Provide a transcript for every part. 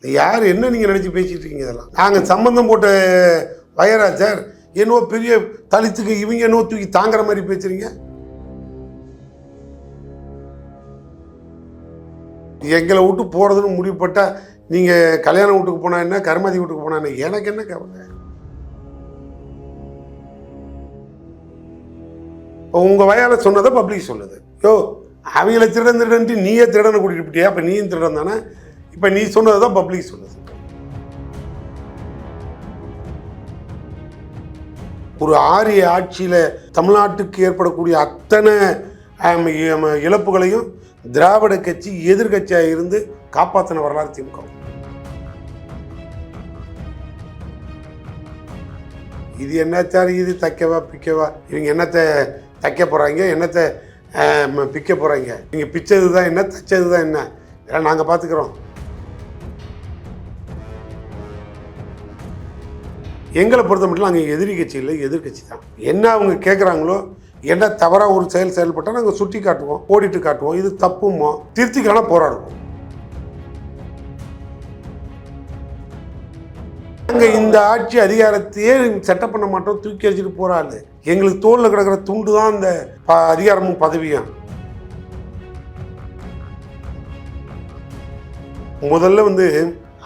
யார் என்ன நீங்கள் நினச்சி பேசிகிட்டு இருக்கீங்க? இதெல்லாம் நாங்கள் சம்பந்தம் போட்ட வயரா சார்? என்னவோ பெரிய தலித்துக்கு இவங்க என்னவோ தூக்கி தாங்குற மாதிரி பேசுறீங்க. எங்களை விட்டு போகிறதுன்னு முடிவுப்பட்டா நீங்கள் கல்யாண வீட்டுக்கு போனா என்ன, கருமாதி வீட்டுக்கு போனா என்ன, எனக்கு என்ன கவலை? இப்போ உங்கள் வயால சொன்னதை பப்ளிக் சொல்லுது. யோ அவங்கள திருடன்ட்டு நீயே திருடனை கூட்டிகிட்டு போட்டியா? அப்போ நீயும் திருடன் தானே. இப்போ நீ சொன்னதை தான் பப்ளிக் சொல்லுது. ஒரு ஆரிய ஆட்சியில் தமிழ்நாட்டுக்கு ஏற்படக்கூடிய அத்தனை இழப்புகளையும் திராவிட கட்சி எதிர்கட்சியாக இருந்து காப்பாற்றின வரலாறு திமுக. இது என்ன சார்? இது தைக்கவா பிக்கவா? இவங்க என்னத்தை தைக்க போகிறாங்க, என்னத்தை பிக்க போகிறாங்க? நீங்கள் பிச்சது தான் என்ன, தைச்சது தான் என்ன, இதெல்லாம் நாங்கள் பார்த்துக்குறோம். எங்களை பொறுத்த மட்டும் நாங்கள் எதிரி கட்சி இல்லை, எதிர்கட்சி தான். என்ன அவங்க கேட்குறாங்களோ, என்ன தவறாக ஒரு செயல்பட்டால் நாங்கள் சுட்டி காட்டுவோம், ஓடிட்டு காட்டுவோம். இது தப்புமோ திருத்திக்கான போராடுவோம். நாங்கள் இந்த ஆட்சி அதிகாரத்தையே செட்டப் பண்ண மாட்டோம், தூக்கி அடிச்சுட்டு போகிறாள். எங்களுக்கு தோளில் கிடக்கிற துண்டு தான் இந்த அதிகாரமும் பதவியும். முதல்ல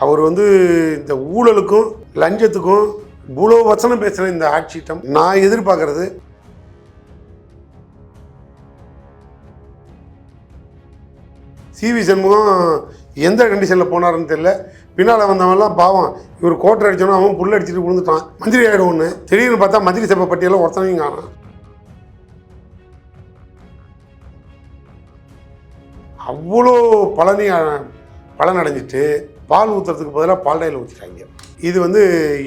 அவர் இந்த ஊழலுக்கும் லஞ்சத்துக்கும் இவ்வளோ வசனம் பேசுகிற இந்த ஆட்சியிட்டம் நான் எதிர்பார்க்கறது, சிவி சண்முகம் எந்த கண்டிஷனில் போனாருன்னு தெரியல. பின்னால் வந்தவன்லாம் பாவம், இவர் கோட்டை அடிச்சோன்னா அவன் புல் அடிச்சுட்டு விழுந்துட்டான். மந்திரி ஆகிடும் ஒன்று. திடீர்னு பார்த்தா மந்திரி சபை பட்டியலில் ஒருத்தனையும் காணும். அவ்வளோ பலன் அடைஞ்சிட்டு பால் ஊற்றுறதுக்கு பதிலாக பால்டாயில் ஊற்றிட்டாங்க. இது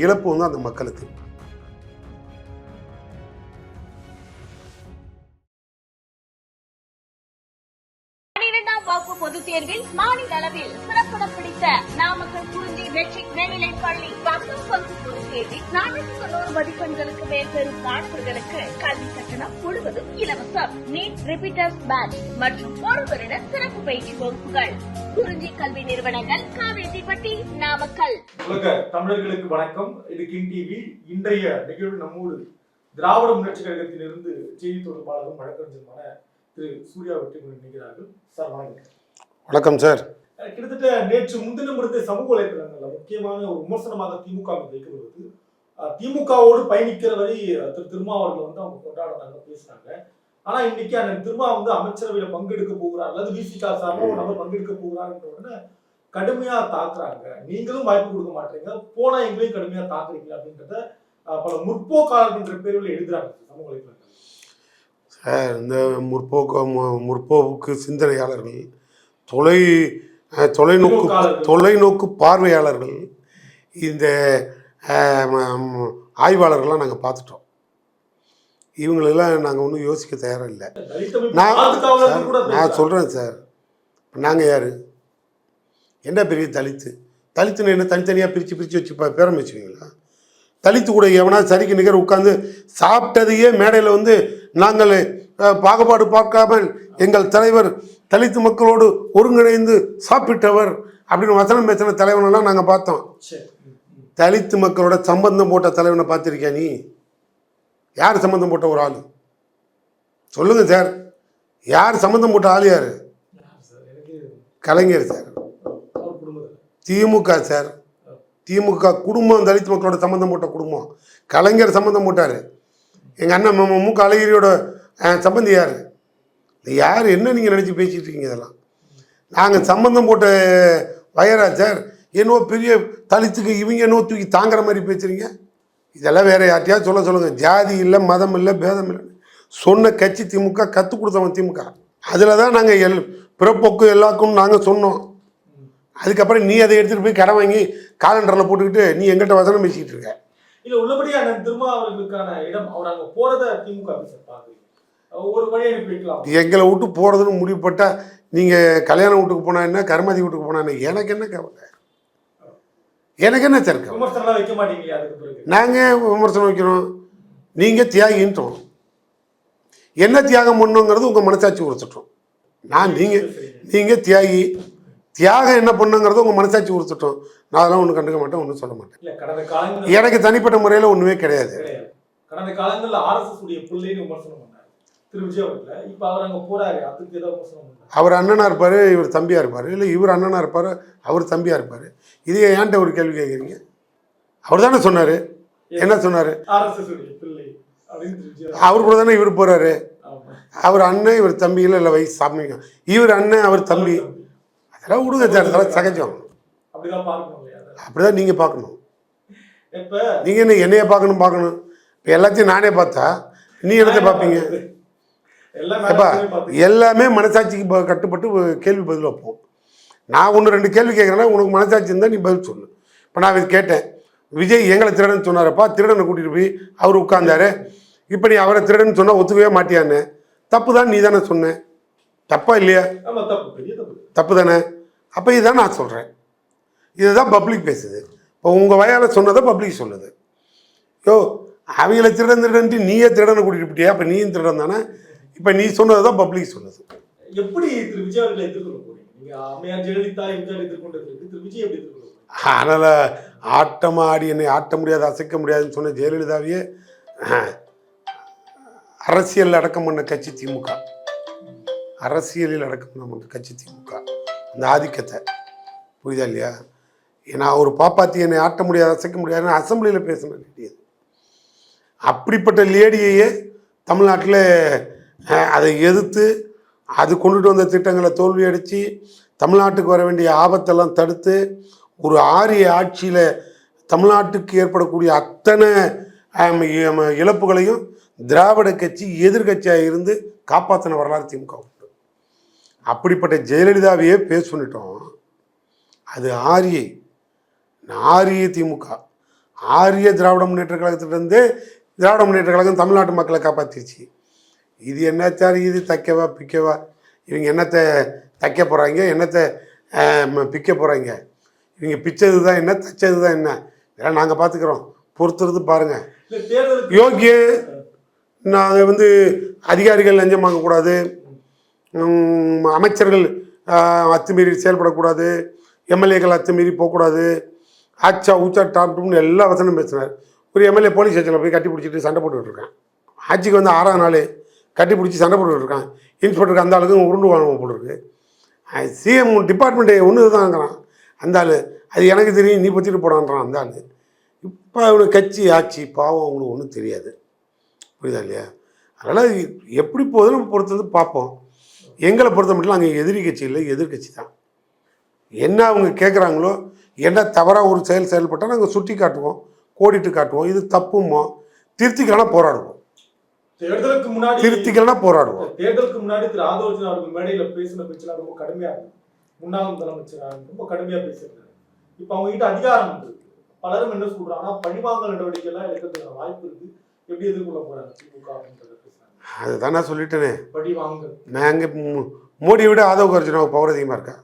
இழப்பு அந்த மக்களுக்கு. பொதுத் தேர்வில் மாநில அளவில் சிறப்பிடம் பிடித்த நாமக்கல் குறிஞ்சி மெட்ரிக் மேல்நிலைப் பள்ளி பொதுத் தேர்வில் 490 மதிப்பெண்களுக்கு மேல் பெறும் மாணவர்களுக்கு கல்வி கட்டணம் முழுவதும் இலவசம். நீட் ரிப்பீட்டர்ஸ் பேட்ச் மற்றும் ஒரு வருட சிறப்பு பயிற்சி வகுப்புகள். குறிஞ்சி கல்வி நிறுவனங்கள், காவேரிப்பட்டி, நாமக்கல். உலக தமிழர்களுக்கு வணக்கம். இது கிங் டிவி. இன்றைய நிகழ்வு நம்மோடு திராவிட முன்னேற்ற கழகத்திலிருந்து செய்தி தொடர்பாளரும் வழக்கறிஞருமான திரு சூர்யா வெற்றிமுறை நினைக்கிறார்கள். சார் வணக்கம். வணக்கம் சார். கிட்டத்தட்ட நேற்று முன்தினம் இருந்த சமூக வலைதளங்கள்ல முக்கியமான ஒரு விமர்சனமாக திமுக வைக்கப்படுவது, திமுகவோடு பயணிக்கிற வரை திரு திருமாவர்கள் அவங்க கொண்டாடுறாங்க, பேசுறாங்க. ஆனா இன்னைக்கு அந்த திருமா அமைச்சரவையில பங்கெடுக்க போகிறார் அல்லது விசிகா சார்பாக ஒரு நபர் பங்கெடுக்க போகிறாருன்ற உடனே கடுமையா தாக்குறாங்க. நீங்களும் வாய்ப்பு கொடுக்க மாட்டீங்க, போனா எங்களையும் கடுமையா தாக்குறீங்க அப்படின்றத பல முற்போக்காளர்கள் என்ற பேரில் எழுதுறாங்க சமூக வலைதளங்கள். சார், இந்த முற்போக்கு சிந்தனையாளர்கள், தொலைநோக்கு பார்வையாளர்கள், இந்த ஆய்வாளர்கள்லாம் நாங்கள் பார்த்துட்டோம். இவங்களெல்லாம் நாங்கள் ஒன்றும் யோசிக்க தயாராக இல்லை. நான் சொல்கிறேன் சார், நாங்கள் யார்? என்ன பெரிய தலித்துன்னு என்ன தனித்தனியாக பிரித்து வச்சு பேரம் வச்சுக்கீங்களா? தலித்து கூட எவனா சரிக்கு நிகர் உட்காந்து சாப்பிட்டதையே மேடையில் நாங்கள் பாகுபாடு பார்க்காமல் எங்கள் தலைவர் தலித்து மக்களோடு ஒருங்கிணைந்து சாப்பிட்டவர் அப்படின்னு வசனம் பேசின தலைவனெல்லாம் நாங்கள் பார்த்தோம். தலித்து மக்களோட சம்பந்தம் போட்ட தலைவனை பார்த்துருக்கியா நீ? யார் சம்பந்தம் போட்ட ஒரு ஆள் சொல்லுங்க சார். யார் சம்பந்தம் போட்ட ஆள்? யார்? கலைஞர் சார், திமுக சார். திமுக குடும்பம் தலித்து மக்களோட சம்பந்தம் போட்ட குடும்பம். கலைஞர் சம்பந்தம் போட்டார். எங்கள் அண்ணன் மு க அழகிரியோட சம்பந்தி யார்? யார் என்ன நீங்கள் நினச்சி பேசிகிட்டு இருக்கீங்க? இதெல்லாம் நாங்கள் சம்பந்தம் போட்ட வயரா சார்? என்னவோ பெரிய தலித்துக்கு இவங்க என்னவோ தூக்கி தாங்குற மாதிரி பேசுகிறீங்க. இதெல்லாம் வேறு யார்ட்டையா சொல்லுங்கள். ஜாதி இல்லை, மதம் இல்லை, பேதம் இல்லை சொன்ன கட்சி திமுக, கற்றுக் கொடுத்தவன் திமுக. அதில் தான் நாங்கள் பிறப்போக்கு எல்லாருக்கும் நாங்கள் சொன்னோம். அதுக்கப்புறம் நீ அதை எடுத்துகிட்டு போய் கடன் வாங்கி காலண்டரில் போட்டுக்கிட்டு நீ எங்கிட்ட வசனம் பேசிக்கிட்டு இருக்க. இல்லை, உள்ளபடியாக திருமா அவர்களுக்கான இடம் அவர் அங்கே போகிறத திமுக ஒரு வழி அனுப்பி வைக்கலாம். எங்களை விட்டு போகிறதுன்னு முடிவுப்பட்டால் நீங்கள் கல்யாண வீட்டுக்கு போனா என்ன, கருமாதி வீட்டுக்கு போனா என்ன, எனக்கு என்ன கவலை? எனக்கு என்ன சார்? விமர்சனம் வைக்க மாட்டீங்களா? அதுக்கு பிறகு நாங்கள் விமர்சனம் வைக்கிறோம். நீங்கள் தியாகின்றோம். என்ன தியாகம் பண்ணுங்கிறது உங்கள் மனசாட்சி உரைச்சிட்டோம். நீங்கள் தியாகி, தியாகம் என்ன பண்ணுங்கிறத உங்கள் மனசாட்சி உறுத்துட்டோம். நான் அதெல்லாம் ஒன்றும் கண்டுக்க மாட்டேன், ஒன்றும் சொல்ல மாட்டேன். இல்ல கடந்த காலங்கள் எனக்கு தனிப்பட்ட முறையில் ஒன்றுமே கிடையாது. கிடையாது. கடந்த காலங்கள்ல RSS உடைய பிள்ளைன்னு விமர்சனம் பண்ணாரு திரு விஜய் அவர்களை. இப்ப அவர் அங்க போறாரு, அதுக்கு ஏதாவது விமர்சனம் பண்ணாரு? அவர் அண்ணனா இருப்பார், இவர் தம்பியாக இருப்பார், இல்லை இவர் அண்ணனா இருப்பார், அவர் தம்பியாக இருப்பார். இதே ஏன்ட்ட ஒரு கேள்வி கேட்குறீங்க? அவர் தானே சொன்னார். என்ன சொன்னார்? RSS உடைய பிள்ளை அப்படின்னு திரு விஜய் அவர் கூட தானே இவர் போகிறாரு. ஆமா. அவர் அண்ணன் இவர் தம்பியில் இல்லை வயசு சாமிங்க, இவர் அண்ணன் அவர் தம்பி, அதெல்லாம் விடுங்க சார், அதெல்லாம் சகஜம். அப்படிதான் பார்க்கணும் இல்லையா? அப்படிதான் நீங்கள் பார்க்கணும். இப்ப நீங்கள் என்ன என்னைய பார்க்கணும்? இப்போ எல்லாத்தையும் நானே பார்த்தா நீ என்னத்தை பார்ப்பீங்க? அப்பா எல்லாமே மனசாட்சிக்கு கட்டுப்பட்டு கேள்வி பதில் வைப்போம். நான் ஒன்று 2 கேள்வி கேட்குறேன்னா உனக்கு மனசாட்சி இருந்தால் நீ பதில் சொல்லு. இப்போ நான் இது கேட்டேன், விஜய் எங்களை திருடன்னு சொன்னாரப்பா, திருடனை கூட்டிகிட்டு போய் அவர் உட்கார்ந்தாரு, இப்போ நீ அவரை திருடன்னு சொன்னால் ஒத்துக்கவே மாட்டியான்னு. தப்பு தான், நீ தானே சொன்ன, தப்பா இல்லையா? தப்பு தானே. அப்போ இதுதான் நான் சொல்கிறேன், இதுதான் பப்ளிக் பேசுது. இப்போ உங்கள் வயால் சொன்னதை பப்ளிக் சொல்லுது. யோ அவங்கள திருடன்ட்டு நீயே திருடனை கூட்டிகிட்டு போட்டியா, அப்போ நீயும் திருடன் தானே. இப்போ நீ சொன்னது தான் பப்ளிக் சொல்லுது. எப்படி திரு விஜய் அவர்களை எதிர்கொள்ள போறீங்க? நீங்க அம்மையார் ஜெயலலிதா எம்ஜிஆர் எதிர்கொண்டது, திரு விஜய் எப்படி எதிர்கொள்ள போறீங்க? அதனால் ஆட்டமாக ஆடி என்னை ஆட்ட முடியாது, அசைக்க முடியாதுன்னு சொன்ன ஜெயலலிதாவையே அரசியலில் அடக்கம் பண்ண கட்சி திமுக. அரசியலில் அடக்கம் பண்ண கட்சி திமுக. அந்த ஆதிக்கத்தை புரியுதா இல்லையா? ஏன்னா ஒரு பாப்பாத்தி என்னை ஆட்ட முடியாது, அசைக்க முடியாதுன்னு அசம்பிளியில் பேசின லேடி. அப்படிப்பட்ட லேடியையே தமிழ்நாட்டில் அதை எதிர்த்து அது கொண்டுட்டு வந்த திட்டங்களை தோல்வி அடித்து தமிழ்நாட்டுக்கு வர வேண்டிய ஆபத்தெல்லாம் தடுத்து ஒரு ஆரிய ஆட்சியில் தமிழ்நாட்டுக்கு ஏற்படக்கூடிய அத்தனை இழப்புகளையும் திராவிட கட்சி எதிர்கட்சியாக இருந்து காப்பாற்றின வரலாறு திமுக உண்டு. அப்படிப்பட்ட ஜெயலலிதாவையே பேச பண்ணிட்டோம். அது ஆரிய திமுக, ஆரிய திராவிட முன்னேற்ற கழகத்திலிருந்து திராவிட முன்னேற்ற கழகம் தமிழ்நாட்டு மக்களை காப்பாற்றிடுச்சு. இது என்னச்சார், இது தைக்கவா பிக்கவா? இவங்க என்னத்தை தைக்க போகிறாங்க, என்னத்தை பிக்க போகிறாங்க? இவங்க பிச்சது தான் என்ன, தைச்சது தான் என்ன, இதெல்லாம் நாங்கள் பார்த்துக்குறோம், பொறுத்துறது பாருங்கள். யோகிய நாங்கள் அதிகாரிகள் லஞ்சம் வாங்கக்கூடாது, அமைச்சர்கள் அத்துமீறி செயல்படக்கூடாது, எம்எல்ஏக்கள் அத்துமீறி போகக்கூடாது, ஆச்சா ஊச்சா டாப்னு எல்லா வசனம் பேசினார். ஒரு எம்எல்ஏ போலீஸ் ஸ்டேஷனில் போய் கட்டி பிடிச்சிட்டு சண்டை போட்டுக்கிட்டுருக்கான். ஆட்சிக்கு 6ஆம் நாள் கட்டி பிடிச்சி சண்டை போட்டுக்கிட்டுருக்கான். இன்ஸ்பெக்டருக்கு அந்த ஆளுக்கு உருண்டு வாங்க போட்டுருக்கு. சிஎம் டிபார்ட்மெண்ட்டு ஒன்று தான்ங்கிறான் அந்த ஆள். அது எனக்கு தெரியும், நீ பற்றிட்டு போடான்றான் அந்த ஆள். இப்போ அவனுக்கு கட்சி ஆட்சி பாவம் அவங்களுக்கு ஒன்றும் தெரியாது, புரியுதா இல்லையா? அதனால் எப்படி போகுதுன்னு நம்ம பொறுத்தது பார்ப்போம். எங்களை பொறுத்த மட்டும் அங்கே எதிரி கட்சி இல்லை, எதிர்கட்சி தான். என்ன அவங்க கேட்குறாங்களோ, என்ன தவறாக ஒரு செயல்பட்டால் நாங்கள் சுட்டி காட்டுவோம், கோடிட்டு காட்டுவோம். இது தப்புமோ திருத்திக்கலாம் போராடுவோம். தேர்தலுக்கு முன்னாடி திருத்திக்கலாம் போராடுவோம். தேர்தலுக்கு முன்னாடி திரு ஆதவர்ஜன் அவர்கள் மேடையில் பேசின பேச்செல்லாம் ரொம்ப கடுமையா இருக்கு. முன்னாள் முதலமைச்சர் ரொம்ப கடுமையா பேசியிருக்காரு. இப்போ அவங்க கிட்ட அதிகாரம் இருக்கு. பலரும் என்ன சொல்றாங்கன்னா பழிவாங்கல் நடவடிக்கை எல்லாம் எடுக்கிறதுக்கான வாய்ப்பு இருக்கு. எப்படி எதிர்கொள்ள போறாங்க திமுக அப்படின்றத பேசுறாங்க. அதுதான் நான் சொல்லிட்டேனே, பழிவாங்கல். நாங்கள் மோடியை விட ஆதவ் அர்ஜுனாவுக்கு பவர் அதிகமாக இருக்கா?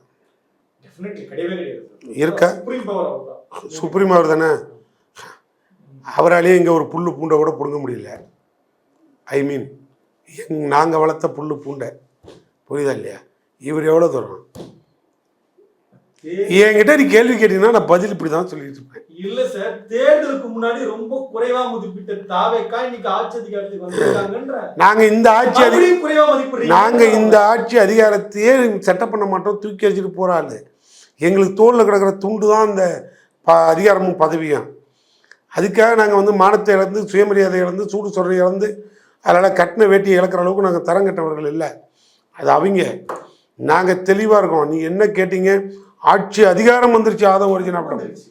டெஃபினெட்லி கிடையவே கிடையாது. இருக்கா? சுப்ரீம் பவர் அவர் தான். சுப்ரீம் அவர் தானே. அவராலேயே இங்கே ஒரு புல்லு பூண்டை கூட பிடுங்க முடியல. நாங்கள் வளர்த்த புல்லு பூண்டை, புரியுதா இல்லையா? இவர் எவ்வளோ தூரம்? என்கிட்ட நீ கேள்வி கேட்டீங்கன்னா நான் பதில் இப்படி தான் சொல்லிட்டு இருப்பேன். இல்ல சார், தேர்தலுக்கு முன்னாடி ரொம்ப குறைவா மதிப்பிட்ட தாவேக்கா இன்னைக்கு ஆட்சி அதிகாரத்துக்கு வந்திருக்காங்கன்ற. நாங்க இந்த ஆட்சி அதிகாரத்தையே செட்டப் பண்ண மாட்டோம், தூக்கி வச்சுட்டு போறாள். எங்களுக்கு தோளில் கிடக்கிற துண்டு தான் இந்த அதிகாரமும் பதவியும். அதுக்காக நாங்கள் மானத்தை இழந்து, சுயமரியாதை இழந்து, சூடு சொல்ற இழந்து, அதனால் கட்டின வேட்டியை இழக்கிற அளவுக்கு நாங்கள் தரம் கட்டவர்கள் இல்லை. அது அவங்க. நாங்கள் தெளிவாக இருக்கோம். நீ என்ன கேட்டீங்க? ஆட்சி அதிகாரம் வந்துருச்சு, ஆதவ் அர்ஜுனா வந்துருச்சு.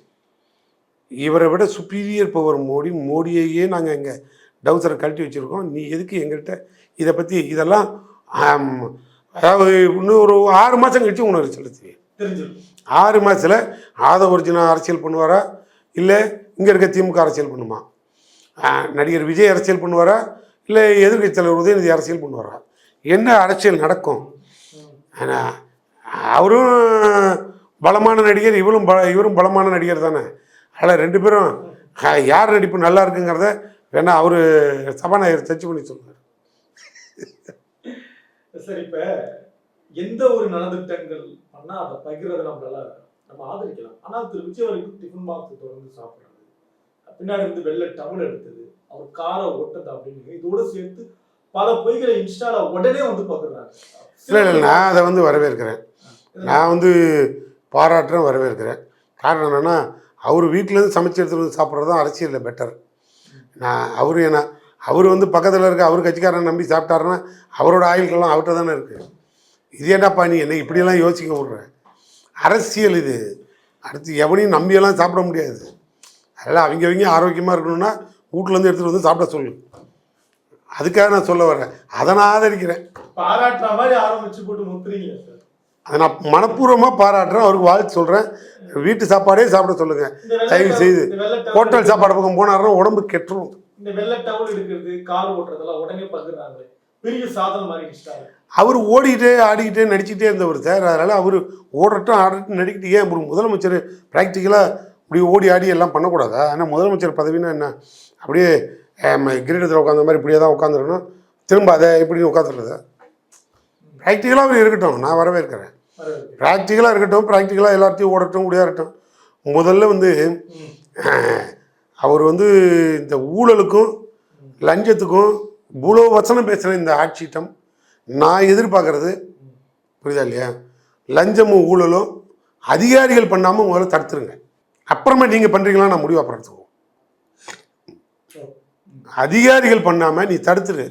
இவரை விட சுப்பீரியர் பவர் மோடி. மோடியையே நாங்கள் எங்கள் டவுசரை கழட்டி வச்சுருக்கோம். நீ எதுக்கு எங்கள்கிட்ட இதை பற்றி இதெல்லாம் அதாவது இன்னும் ஒரு 6 மாதம் கழிச்சு உனக்கு செலுத்தி 6 மாதத்தில் ஆதவ் அர்ஜுனா அரசியல் பண்ணுவாரா, இல்லை இங்கே இருக்க திமுக அரசியல் பண்ணுமா? நடிகர் விஜய் அரசியல் பண்ணுவாரா, இல்லை எதிர்கட்சி தலைவர் உதயநிதி அரசியல் பண்ணுவாரா? என்ன அரசியல் நடக்கும்? ஆனால் அவரும் பலமான நடிகர், இவரும் பலமான நடிகர் தானே. அதில் 2 பேரும் யார் நடிப்பு நல்லா இருக்குங்கிறத வேணா அவர் சபாநாயகர் டச் பண்ணி சொல்லுவார். சரி, இப்போ எந்த ஒரு நலத்திட்டங்கள் பண்ணா அதை பகிர்றதை நம்ம ஆதரிக்கலாம். ஆனால் திரு விஜய் வரைக்கும் டிஃபன் பாக்ஸ் தொடர்ந்து சாப்பிடுறது, பின்னாடி இருந்து வெள்ளை டவல் எடுத்தது, அவர் காரை ஓட்டது அப்படின்னு இதோட சேர்த்து பல பொய்களை இன்ஸ்டால உடனே வந்து பகிர்றாங்க. இல்லை இல்லை, நான் அதை வந்து வரவேற்கிறேன். நான் வந்து பாராட்டுறேன், வரவேற்கிறேன். காரணம் என்னென்னா, அவர் வீட்டிலேருந்து சமைச்சு எடுத்துகிட்டு வந்து சாப்பிட்றது தான் அரசியலில் பெட்டர். அவர் வந்து பக்கத்தில் இருக்க அவர் கட்சிக்காரனை நம்பி சாப்பிட்டாருன்னா அவரோட ஆயுள்கள்லாம் அவர்கிட்ட தானே இருக்குது. இது என்னப்பா நீ என்ன இப்படியெல்லாம் யோசிக்க விட்றேன்? அரசியல் இது. அடுத்து எவனையும் நம்பியெல்லாம் சாப்பிட முடியாது. அதெல்லாம் அவங்க ஆரோக்கியமாக இருக்கணும்னா வீட்டிலேருந்து எடுத்துகிட்டு வந்து சாப்பிட சொல்லு. அதுக்காக நான் சொல்ல வர்றேன். அதை நான் ஆதரிக்கிறேன். பாராட்டுற மாதிரி ஆரம்பிச்சு போட்டு முத்துறீங்க சார். அதை நான் மனப்பூர்வமாக பாராட்டுறேன், அவருக்கு வாழ்த்து சொல்கிறேன். வீட்டு சாப்பாடே சாப்பிட சொல்லுங்கள் தயவு செய்து. ஹோட்டல் சாப்பாடு பக்கம் போனாருன்னா உடம்பு கெட்டுரும். இந்த வெள்ளை டவல் எடுக்கிறது, கார் ஓட்டுறதெல்லாம் உடனே பகிர்றாங்களே, பெரிய சாதனை மாதிரி இன்ஸ்டால. அவர் ஓடிக்கிட்டே ஆடிக்கிட்டே நடிச்சுக்கிட்டே இருந்தவர் சார். அதனால் அவர் ஓடட்டும் ஆடட்டும் நடிக்கிட்டு ஏன் ஒரு முதலமைச்சர் ப்ராக்டிக்கலாக இப்படி ஓடி ஆடி எல்லாம் பண்ணக்கூடாதா? ஆனால் முதலமைச்சர் பதவினா என்ன, அப்படியே கிரீடத்தில் உட்காந்த மாதிரி இப்படியே தான் உட்காந்துருக்கணும், திரும்ப அதை இப்படின்னு உட்காந்துருக்குதா? ப்ராக்டிக்கலாக அவர் இருக்கட்டும், நான் வரவேற்கிறேன். ப்ராக்டிக்கலாக இருக்கட்டும், ப்ராக்டிக்கலாக எல்லாத்தையும் ஓடட்டும் முடியாடட்டும். முதல்ல வந்து அவர் வந்து இந்த ஊழலுக்கும் லஞ்சத்துக்கும் இவ்வளோ வசனம் பேசுகிற இந்த ஆட்சியிட்டம் நான் எதிர்பார்க்கறது புரியுதா இல்லையா? லஞ்சமும் ஊழலும் அதிகாரிகள் பண்ணாமல் முதல்ல தடுத்துருங்க. அப்புறமா நீங்கள் பண்ணுறீங்களா நான் முடிவு அப்புறம் எடுத்துக்குவோம். அதிகாரிகள் பண்ணாமல் நீ தடுத்துரு.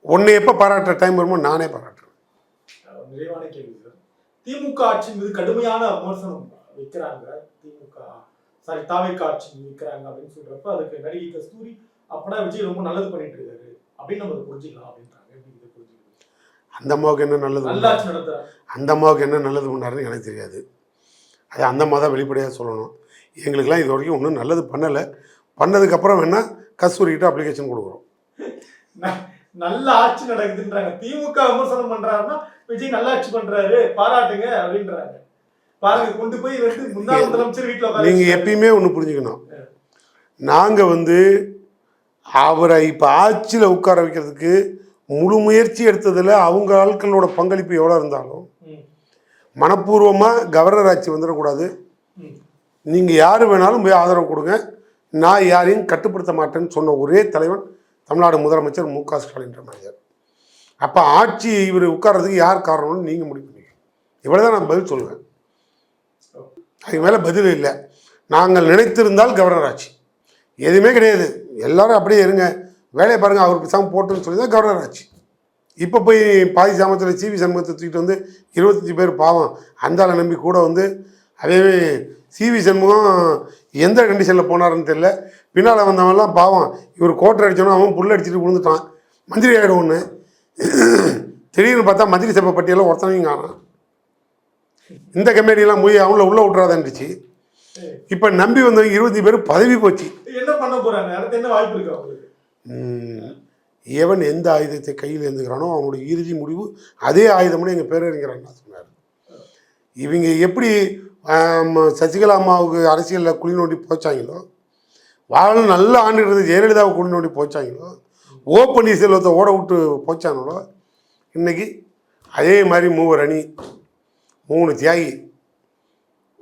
உன்னை எப்போ பாராட்டுற டைம் வருமோ நானே பாராட்டுறேன். நிறைவான கேள்வி சார். திமுக ஆட்சி மீது கடுமையான விமர்சனம் வைக்கிறாங்க. தாவேக்கா ஆட்சி வைக்கிறாங்க அப்படின்னு சொல்றப்ப அதுக்கு நடிகை கஸ்தூரி அப்பனா விஜய் ரொம்ப நல்லது பண்ணிட்டு இருக்காரு அப்படின்னு நம்ம புரிஞ்சுக்கலாம் அப்படின்றாங்க. அந்த அம்மாவுக்கு என்ன நல்லது, அந்த அம்மாவுக்கு என்ன நல்லது பண்ணாருன்னு எனக்கு தெரியாது. அது அந்த அம்மா தான் வெளிப்படையாக சொல்லணும். எங்களுக்கெல்லாம் இது வரைக்கும் ஒன்றும் நல்லது பண்ணலை. பண்ணதுக்கப்புறம் வேணால் கஸ்தூரிக்கிட்ட அப்ளிகேஷன் கொடுக்குறோம். நல்ல ஆட்சி நடக்குதுன்றாங்க. திமுக விமர்சனம் பண்றாருன்னா விஜய் நல்ல ஆட்சி பண்றாரு பாராட்டுங்க அப்படின்றாங்க. பாருங்க, கொண்டு போய் முன்னாள் முதலமைச்சர் வீட்டில் நீங்கள் எப்பயுமே ஒன்று புரிஞ்சுக்கணும். நாங்கள் வந்து அவரை இப்போ ஆட்சியில் உட்கார வைக்கிறதுக்கு முழு முயற்சி எடுத்ததில் அவங்க ஆட்களோட பங்களிப்பு எவ்வளோ இருந்தாலும் மனப்பூர்வமாக கவர்னர் ஆட்சி வந்துடக்கூடாது. நீங்கள் யார் வேணாலும் போய் ஆதரவு கொடுங்க, நான் யாரையும் கட்டுப்படுத்த மாட்டேன்னு சொன்ன ஒரே தலைவன் தமிழ்நாடு முதலமைச்சர் மு க ஸ்டாலின் மனிதர். அப்போ ஆட்சி இவர் உட்கார்றதுக்கு யார் காரணம்னு நீங்கள் முடிவு பண்ணீங்க. இவ்வளோ தான் நான் பதில் சொல்லுவேன். அதுக்கு மேலே பதில் இல்லை. நாங்கள் நினைத்திருந்தால் கவர்னர் ஆட்சி எதுவுமே கிடையாது. எல்லாரும் அப்படியே இருங்க, வேலையை பாருங்கள், அவர் பேசாமல் போட்டுன்னு சொல்லி தான் கவர்னர் ஆட்சி. இப்போ போய் பாதி சாமத்தில் சிவி சண்முகத்தை தூக்கிட்டு வந்து 25 பேர் பாவம் அந்த ஆளை நம்பி கூட வந்து அதே சிவி சண்முகம் எந்த கண்டிஷனில் போனாருன்னு தெரியல. பின்னால் வந்தவன்லாம் பாவம் இவர் கோட்டை அடித்தோன்னா அவன் புல் அடிச்சுட்டு விழுந்துட்டான். மந்திரி ஆகிடும் ஒன்று. திடீர்னு பார்த்தா மந்திரி சபை பட்டியெல்லாம் ஒருத்தனையும் காணும். இந்த கம்பெனியெல்லாம் போய் அவங்கள உள்ளே விட்றாதன்னுச்சு. இப்போ நம்பி வந்தவங்க 20 பேர் பதவி போச்சு. என்ன பண்ண போகிறாங்க? அடுத்து என்ன வாய்ப்பு இருக்கு அவங்களுக்கு? எவன் எந்த ஆயுதத்தை கையில் எழுந்துக்கிறானோ அவனுடைய இறுதி முடிவு அதே ஆயுதம்னு எங்கள் பேரறிஞரான சொன்னார். இவங்க எப்படி சசிகலா அம்மாவுக்கு அரசியலில் குழி நோண்டி போச்சாங்களோ, வாழ் நல்ல ஆண்டு இருந்தது ஜெயலலிதாவை குழி நோண்டி போச்சாங்களோ, ஓ பன்னீர்செல்வத்தை ஓட விட்டு போச்சாங்களோ, இன்றைக்கி அதே மாதிரி 3 அணி 3 தியாகி.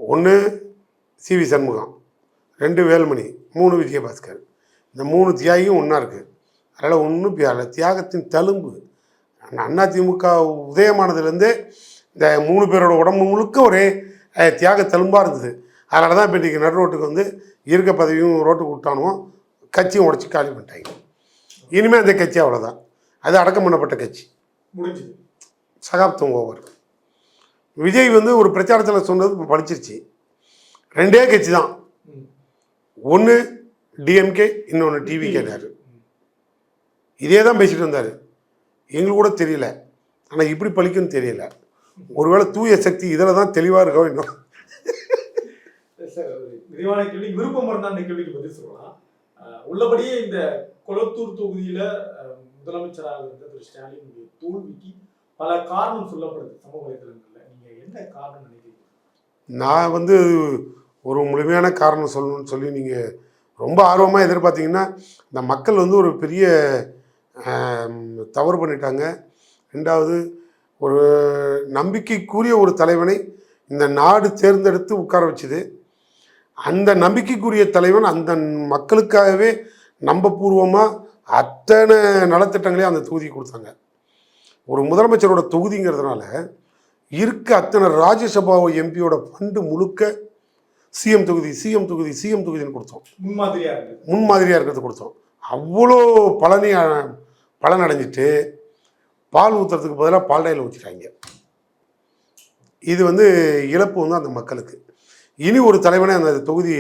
1 சிவி சண்முகம், 2 வேலுமணி, 3 விஜயபாஸ்கர். இந்த 3 தியாகியும் ஒன்றா இருக்குது. அதனால் ஒன்றும் தியாகத்தின் தழும்பு. அதிமுக உதயமானதுலேருந்தே இந்த 3 பேரோட உடம்பு முழுக்க ஒரே தியாக தழும்பாக இருந்தது. அதனால தான் இப்போ இன்றைக்கி நடு ரோட்டுக்கு வந்து இருக்க பதவியும் ரோட்டுக்கு விட்டானுவோம், கட்சியும் உடச்சி காலி பண்ணிட்டாங்க. இனிமேல் அந்த கட்சி அவ்வளோதான், அது அடக்கம் பண்ணப்பட்ட கட்சி, முடிஞ்சுது, சகாப்தம் ஓவர். விஜய் வந்து ஒரு பிரச்சாரத்தில் சொன்னது இப்போ படிச்சிருச்சு. 2 கட்சி தான், ஒன்று டிஎம்கே, இன்னொன்று டிவிகேனாரு. இதே தான் பேசிட்டு வந்தார். எங்களுக்கு கூட தெரியல, ஆனால் இப்படி பழிக்குன்னு தெரியல. ஒருவேளை தூய சக்தி இதில் தான் தெளிவாக இருக்க வேண்டும். விரிவான கேள்வி, விருப்பம் இருந்தால் அந்த கேள்விக்கு பதில் சொல்லலாம். உள்ளபடியே இந்த கொளத்தூர் தொகுதியில் முதலமைச்சராக இருந்த திரு ஸ்டாலின் தோல்விக்கு பல காரணம் சொல்லப்படுது சமூக வலைதளங்களில். நீங்கள் என்ன காரணம் நினைக்கிறீங்க? நான் வந்து ஒரு முழுமையான காரணம் சொல்லணும்னு சொல்லி நீங்கள் ரொம்ப ஆர்வமாக எதிர்பார்த்தீங்கன்னா, இந்த மக்கள் வந்து ஒரு பெரிய தவறு பண்ணிட்டாங்க. 2வது ஒரு நம்பிக்கைக்குரிய ஒரு தலைவனை இந்த நாடு தேர்ந்தெடுத்து உட்கார வச்சுது. அந்த நம்பிக்கைக்குரிய தலைவன் அந்த மக்களுக்காகவே நம்பப்பூர்வமாக அத்தனை நலத்திட்டங்களையும் அந்த தொகுதிக்கு கொடுத்தாங்க. ஒரு முதலமைச்சரோட தொகுதிங்கிறதுனால இருக்க அத்தனை ராஜ்யசபா எம்பியோட ஃபண்டு முழுக்க சிஎம் தொகுதின்னு கொடுத்தோம். முன்மாதிரியாக இருக்கிறது கொடுத்தோம். அவ்வளோ பலன் அடைஞ்சிட்டு பால் ஊற்றுறதுக்கு பதிலாக பால்டாயில் ஊற்றிட்டாங்க. இது இழப்பு அந்த மக்களுக்கு. இனி ஒரு தலைவனை அந்த தொகுதி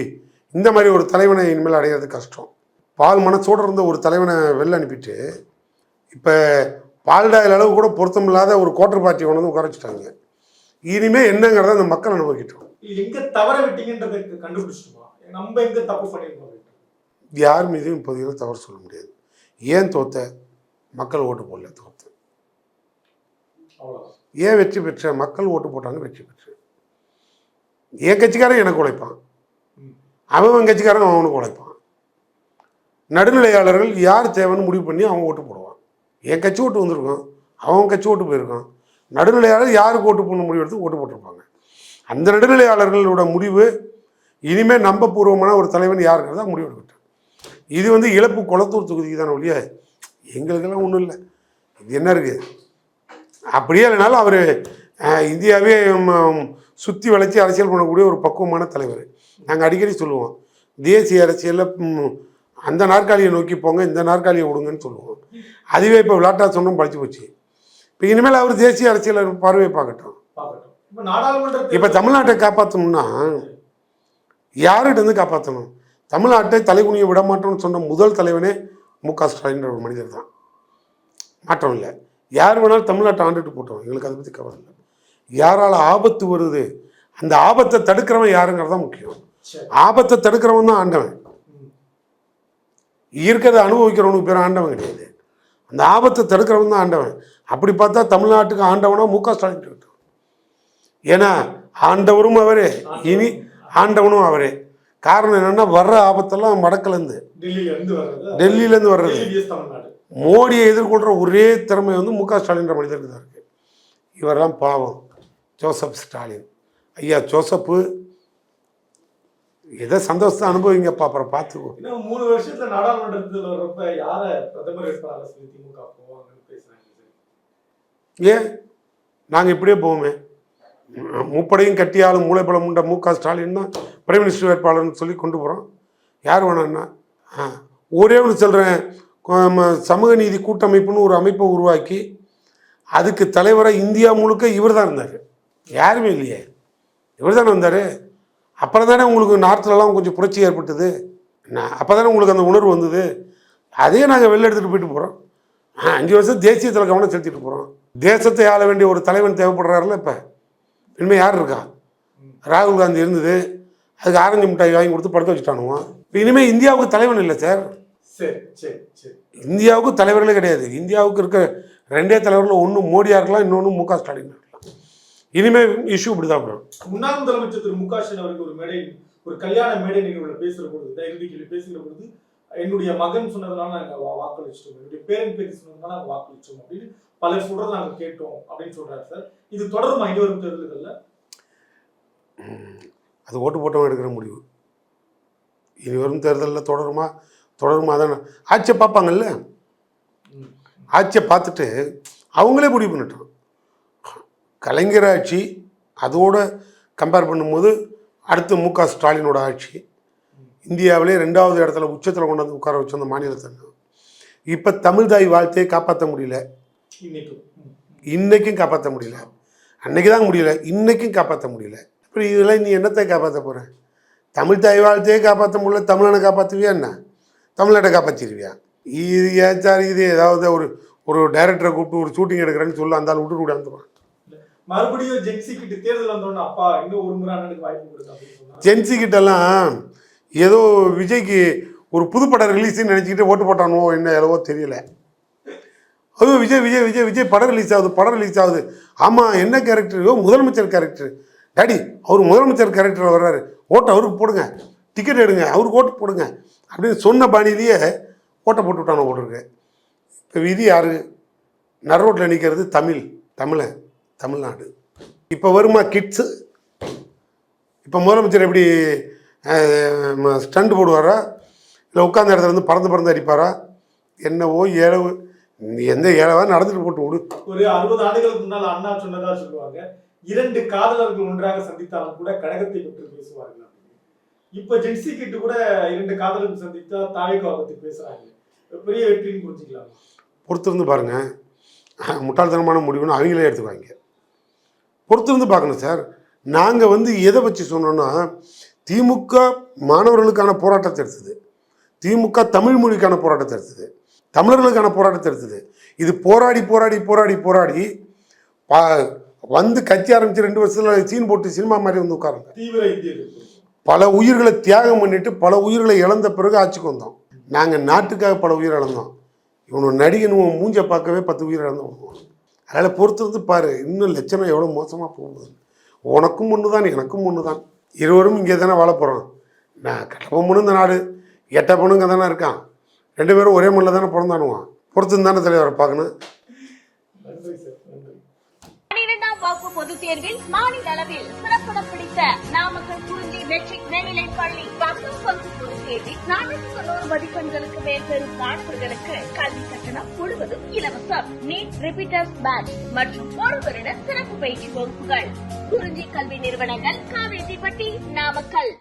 இந்த மாதிரி ஒரு தலைவனை இனிமேல் அடையிறது கஷ்டம். பால் மனசோடு இருந்த ஒரு தலைவனை வெளில அனுப்பிட்டு இப்போ பால்டாயில் அளவு கூட பொருத்தமில்லாத ஒரு கோட்டர் பார்ட்டி கொண்டு உட்கார வச்சுட்டாங்க. இனிமேல் என்னங்கிறத அந்த மக்கள் அனுபவிக்கிட்டோம். எங்க தவற விட்டீங்கன்றதை கண்டுபிடிச்சிட்டோமா? நம்ம எங்க தப்பு பண்ணிருக்கோம்? யார் மீதும் இப்போதைக்கு தவறு சொல்ல முடியாது. ஏன் தோத்த? மக்கள் ஓட்டு போடல, தோத்த. ஏன் வெற்றி பெற்ற? மக்கள் ஓட்டு போட்டாங்க, வெற்றி பெற்று. என் கட்சிக்காரன் எனக்கு உழைப்பான், அவன் கட்சிக்காரன் அவனுக்கு உழைப்பான். நடுநிலையாளர்கள் யார் தேவைன்னு முடிவு பண்ணி அவன் ஓட்டு போடுவான். என் கட்சி ஓட்டு வந்திருக்கும், அவன் கட்சி ஓட்டு போயிருக்கான். நடுநிலையாளர் யாருக்கு ஓட்டு போடணும் முடிவு எடுத்து ஓட்டு போட்டிருப்பாங்க. அந்த நடுநிலையாளர்களோட முடிவு இனிமேல் நம்பப்பூர்வமான ஒரு தலைவன் யாருங்கிறதா முடிவு எடுக்கட்டும். இது இழப்பு குளத்தூர் தொகுதிக்கு தானே ஒழிய எங்களுக்கெல்லாம் ஒன்றும் இல்லை. இது என்ன இருக்குது? அப்படியே இல்லைனாலும் அவர் இந்தியாவே சுற்றி வளைச்சி அரசியல் பண்ணக்கூடிய ஒரு பக்குவமான தலைவர். நாங்கள் அடிக்கடி சொல்லுவோம், தேசிய அரசியலில் அந்த நாற்காலியை நோக்கி போங்க, இந்த நாற்காலியை விடுங்கன்னு சொல்லுவோம். அதுவே இப்போ விளாட்டா சொன்னோம், படித்து போச்சு. இப்போ இனிமேல் அவர் தேசிய அரசியலை பார்வையை பார்க்கட்டும். இப்போ தமிழ்நாட்டை காப்பாற்றணும்னா யார்கிட்ட காப்பாற்றணும்? தமிழ்நாட்டை தலைகுனியை விட மாட்டோம்னு சொன்ன முதல் தலைவனே மு.க. ஸ்டாலின் ஒரு மனிதர் தான். மாற்றம் இல்லை. யார் வேணாலும் தமிழ்நாட்டை ஆண்டுட்டு போட்டோம், எங்களுக்கு அதை பற்றி கவலை இல்லை. யாரால் ஆபத்து வருது, அந்த ஆபத்தை தடுக்கிறவன் யாருங்கிறதான் முக்கியம். ஆபத்தை தடுக்கிறவன் தான் ஆண்டவன். இருக்கிறத அனுபவிக்கிறவனுக்கு பேர் ஆண்டவன் கிடையாது. அந்த ஆபத்தை தடுக்கிறவன் தான் ஆண்டவன். அப்படி பார்த்தா தமிழ்நாட்டுக்கு ஆண்டவனா மு.க. ஸ்டாலின் இருக்கட்டும். ஏன்னா ஆண்டவரும் அவரே, இனி ஆண்டவனும் அவரே. காரணம் என்னன்னா, வர்ற ஆபத்தெல்லாம் வடக்குலேருந்து டெல்லியிலேருந்து வர்றது. மோடியை எதிர்கொள்கிற ஒரே திறமை மு.க. ஸ்டாலின்ற மனிதருக்கு தான் இருக்குது. இவரெல்லாம் பாவம் ஜோசப் ஸ்டாலின். ஐயா ஜோசப்பு, எதை சந்தோஷத்தை அனுபவிங்கப்பா, அப்புறம் பார்த்துக்கோ. 3 வருஷத்துல நாடாளுமன்றத்தில் வர்றப்ப யாரை பிரதமர் வேட்பாளர் சொல்லி திமுக போவாங்கன்னு பேசுறாங்க. ஏன் நாங்கள் இப்படியே போவோமே? முப்படையும் கட்டியாலும் மூளைப்பழம் உண்ட மு.க. ஸ்டாலின் தான் பிரைம் மினிஸ்டர் வேட்பாளர்னு சொல்லி கொண்டு போகிறோம். யார் வேணான்னா ஒரே ஒன்று சொல்கிறேன், சமூக நீதி கூட்டமைப்புன்னு ஒரு அமைப்பை உருவாக்கி அதுக்கு தலைவராக இந்தியா முழுக்க இவர் தான் இருந்தார். யாருமே இல்லையே, இவர் தானே வந்தார். அப்புறம் தானே உங்களுக்கு நார்த்துலலாம் கொஞ்சம் புரட்சி ஏற்பட்டது. அப்போ தானே உங்களுக்கு அந்த உணர்வு வந்தது. அதே நாங்கள் வெளில எடுத்துகிட்டு போயிட்டு போகிறோம். 5 வருஷம் தேசியத்தில் கவனம் செலுத்திட்டு போகிறோம். தேசத்தை ஆள வேண்டிய ஒரு தலைவன் தேவைப்படுறாருல. இப்போ இனிமேல் யார் இருக்கா? ராகுல் காந்தி இருந்தது, அதுக்கு ஆரஞ்சு மிட்டாய் வாங்கி கொடுத்து படுக்க வச்சுட்டானுவோம். இப்போ இனிமேல் இந்தியாவுக்கு தலைவன் இல்லை சார். இந்தியாவுக்கு தலைவர்களே கிடையாது. இந்தியாவுக்கு இருக்க 2 தலைவர்கள், ஒன்று மோடியாக இருக்கலாம், இன்னொன்று மு.க. ஸ்டாலின் இருக்கலாம். இனிமேல் இஷ்யூ இப்படி தான் வரும். முன்னாள் முதலமைச்சர் திரு மு.க. ஸ்டாலின் அவர்கள் ஒரு கல்யாண மேடை நிகழ்வில் பேசுகிற பொழுது, இறுதி கேள்வி பேசுகிற பொழுது, என்னுடைய மகன் சொன்னதுனால நாங்கள் வாக்களிச்சிட்டோம், என்னுடைய பேரன் பேசி சொன்னதுனால நாங்கள் வாக்களிச்சோம் அப்படின்னு பலர் சொல்றதை நாங்கள் கேட்டோம் அப்படின்னு சொல்றாரு சார். இது தொடருமா இனி வரும் தேர்தல்கள்ல? அது ஓட்டு போட்டவன் எடுக்கிற முடிவு. இனி வரும் தேர்தலில் தொடருமா தானே. ஆட்சியை பார்ப்பாங்கல்ல, ஆட்சியை பார்த்துட்டு அவங்களே முடிவு பண்ணிட்டோம். கலைஞர் ஆட்சி அதோடு கம்பேர் பண்ணும்போது அடுத்து மு.க. ஸ்டாலினோட ஆட்சி இந்தியாவிலே 2வது இடத்துல உச்சத்தில் கொண்டு வந்து உட்கார வச்சு அந்த மாநிலத்தை. இப்போ தமிழ் தாய் வாழ்த்தையை காப்பாற்ற முடியல, இன்னைக்கும் காப்பாற்ற முடியல. அன்னைக்கு தான் முடியல, இன்னைக்கும் காப்பாற்ற முடியல. அப்புறம் இதெல்லாம் நீ என்னத்தை காப்பாற்ற போகிற? தமிழ் தாய் வாழ்த்தையே காப்பாற்ற முடியல, தமிழனை காப்பாற்றுவியா? என்ன தமிழ்நாட்டை காப்பாற்றிடுவியா? இது ஏச்சார், இது ஏதாவது ஒரு டைரக்டரை கூப்பிட்டு ஒரு ஷூட்டிங் எடுக்கிறேன்னு சொல்ல அந்த ஆள் விட்டு கூட வந்துடுவான். மறுபடியும் ஜென்சி கிட்ட தேர்தல் வந்தோன்னா அப்பா இன்னும் ஒரு முறை அண்ணனுக்கு வாய்ப்பு கொடுங்க. ஜென்சி கிட்டலாம் ஏதோ விஜய்க்கு ஒரு புதுப்படம் ரிலீஸ்ன்னு நினச்சிக்கிட்டு ஓட்டு போட்டானோ என்ன எவ்வளவோ தெரியல. அதுவும் விஜய் விஜய் விஜய் விஜய் படம் ரிலீஸ் ஆகுது. ஆமாம், என்ன கேரக்டர்? முதலமைச்சர் கேரக்டர். டாடி அவர் முதலமைச்சர் கேரக்டர் வர்றாரு, ஓட்டை அவருக்கு போடுங்க, டிக்கெட் எடுங்க, அவருக்கு ஓட்டு போடுங்க அப்படின்னு சொன்ன பாணியிலேயே ஓட்டை போட்டு விட்டானோ ஓட்டுருக்கு. இப்போ விதி யாரு? நரோட்டில் நிற்கிறது தமிழன். தமிழ்நாடு. இப்போ வருமா கிட்ஸு? இப்போ முதலமைச்சர் எப்படி ஸ்டண்ட் போடுவாரா, இல்லை உட்கார்ந்த இடத்துல வந்து பறந்து அடிப்பாரா? என்னவோ ஏழவு, எந்த ஏழவா நடந்துட்டு போட்டு விடு. ஒரு 60 ஆண்டுகளுக்கு முன்னால் அண்ணா சொன்னதா சொல்லுவாங்க, 2 காதலர்கள் ஒன்றாக சந்தித்தாலும் கூட கழகத்தை பற்றி பேசுவார்கள். இப்ப ஜென்சி கிட்ட கூட 2 காதலர்கள் சந்தித்தா தாவேக்காவை பத்தி பேசுறாங்க. பெரிய வெற்றின்னு புரிஞ்சுக்கலாம். பொறுத்திருந்து பாருங்க, முட்டாள்தனமான முடிவுன்னு அவங்களே எடுத்துக்குவாங்க. பொறுத்திருந்து பார்க்கணும் சார். நாங்கள் வந்து எதை வச்சு சொன்னோன்னா, திமுக மாணவர்களுக்கான போராட்டத்தை எடுத்தது, திமுக தமிழ் மொழிக்கான போராட்டத்தை எடுத்தது, தமிழர்களுக்கான போராட்டத்தை எடுத்தது. இது போராடி போராடி போராடி போராடி வந்து கட்சி ஆரம்பிச்சு 2 வருஷத்துல சீன் போட்டு சினிமா மாதிரி வந்து உட்காருங்க. தீவிர இந்திய எதிர்ப்பு. பல உயிர்களை தியாகம் பண்ணிட்டு பல உயிர்களை இழந்த பிறகு ஆட்சிக்கு வந்தோம். நாங்கள் நாட்டுக்காக பல உயிர் இழந்தோம். இவனோட நடிகனும் மூஞ்சை பார்க்கவே 10 உயிர் இழந்தோம். அதனால் பொறுத்திருந்து பாரு, இன்னும் லட்சணம் எவ்வளோ மோசமாக போகுது. உனக்கும் ஒன்று தான், எனக்கும் ஒன்று தான். இருவரும் இங்கே தானே வாழ போகிறோம். நான் கட்டப்பொண்ணு இந்த நாடு, எட்ட பொண்ணுங்க தானே இருக்கான். 2 பேரும் ஒரே மண்ணில் தானே பிறந்தானுவான். பொறுத்து தானே தலைவரை பார்க்கணும். 12ஆம் வகுப்பு பொதுத் தேர்வில் மாநில அளவில் சிறப்பிடம் பிடித்த நாமக்கல் குறிஞ்சி மெட்ரிக் மேல்நிலைப் பள்ளி 10ஆம் வகுப்பு பொதுத் தேர்வில் 490 மதிப்பெண்களுக்கு மேல் பெறும் மாணவர்களுக்கு கல்வி கட்டணம் முழுவதும் இலவசம். நீட் ரிப்பீட்டர்ஸ் பேட்ச் மற்றும் 1 வருட சிறப்பு பயிற்சி வகுப்புகள். குறிஞ்சி கல்வி நிறுவனங்கள், காவேரிப்பட்டி, நாமக்கல்.